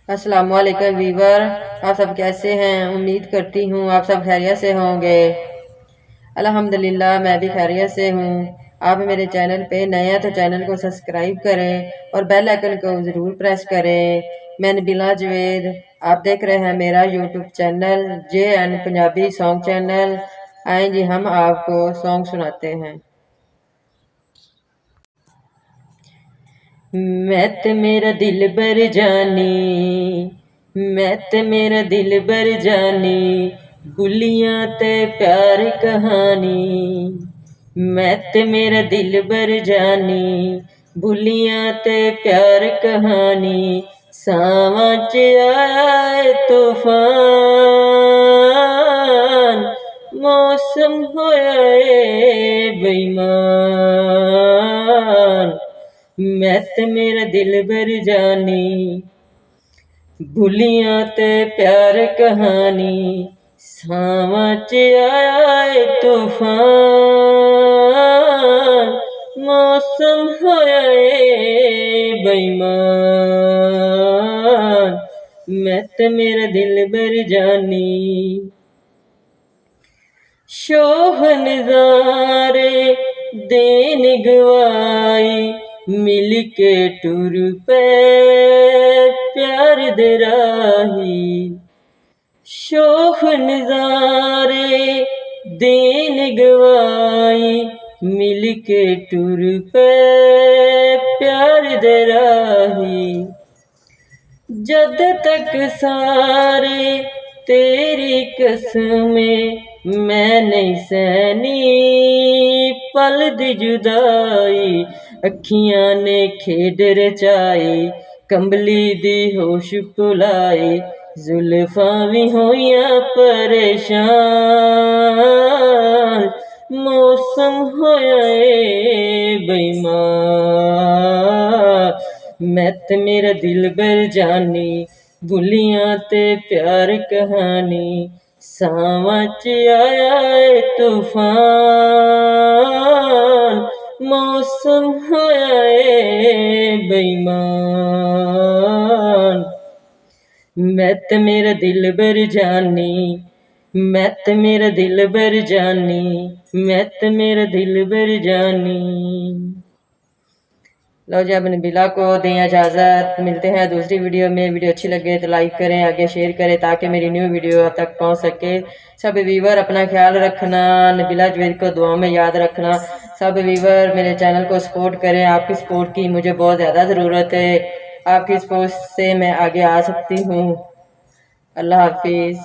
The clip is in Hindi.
अस्सलामुअलैकुम वीवर, आप सब कैसे हैं। उम्मीद करती हूँ आप सब खैरियत से होंगे। अल्हम्दुलिल्लाह मैं भी खैरियत से हूँ। आप मेरे चैनल पे नए हैं तो चैनल को सब्सक्राइब करें और बेल आइकन को ज़रूर प्रेस करें। मैं नबीला जवेद, आप देख रहे हैं मेरा YouTube channel JN Punjabi song channel. आए जी हम आपको सॉन्ग सुनाते हैं। मैं ते मेरा दिल बर जानी, मैं ते मेरा दिल बर जानी, गुलियां ते प्यार कहानी। मैं ते मेरा दिल बर जानी, बुलियां ते प्यार कहानी। सावां च आए तूफान, मौसम होया ए बेईमान। मैं ते मेरा दिल बर जानी, भुलियां ते प्यार कहानी। सावां च आए तूफान, मौसम होया ए बेईमान। मैं ते मेरा दिल बर जानी। शोह नज़ारे देन गवाई, मिल के टुर पे प्यार दे राही। शोह नज़ारे देन गवाई, मिल के टुर पे प्यार दे राही। जद तक सारे तेरी कसमें मैं नहीं सहनी, पल दी जुदाई। अखियां ने खेड रचाई, कंबली दी होश भुलाई। जुल्फां भी होइयां परेशान, मौसम होया ए बेईमान। मैं ते मेरा दिल बर जानी, बुलियां ते प्यार कहानी। सावां च आया ए तूफान, मौसम होया ए बेईमान। मैं ते मेरा दिल बर जानी, मैं ते मेरा दिल बर जानी, मैं ते मेरा दिल बर जानी। लो जी अब नबीला को दें इजाज़त। मिलते हैं दूसरी वीडियो में। वीडियो अच्छी लगे तो लाइक करें, आगे शेयर करें ताकि मेरी न्यू वीडियो आप तक पहुंच सके। सब वीवर अपना ख्याल रखना, नबीला जवेद को दुआ में याद रखना। सब वीवर मेरे चैनल को सपोर्ट करें। आपकी सपोर्ट की मुझे बहुत ज़्यादा ज़रूरत है। आपकी सपोर्ट से मैं आगे आ सकती हूँ। अल्लाह हाफिज़।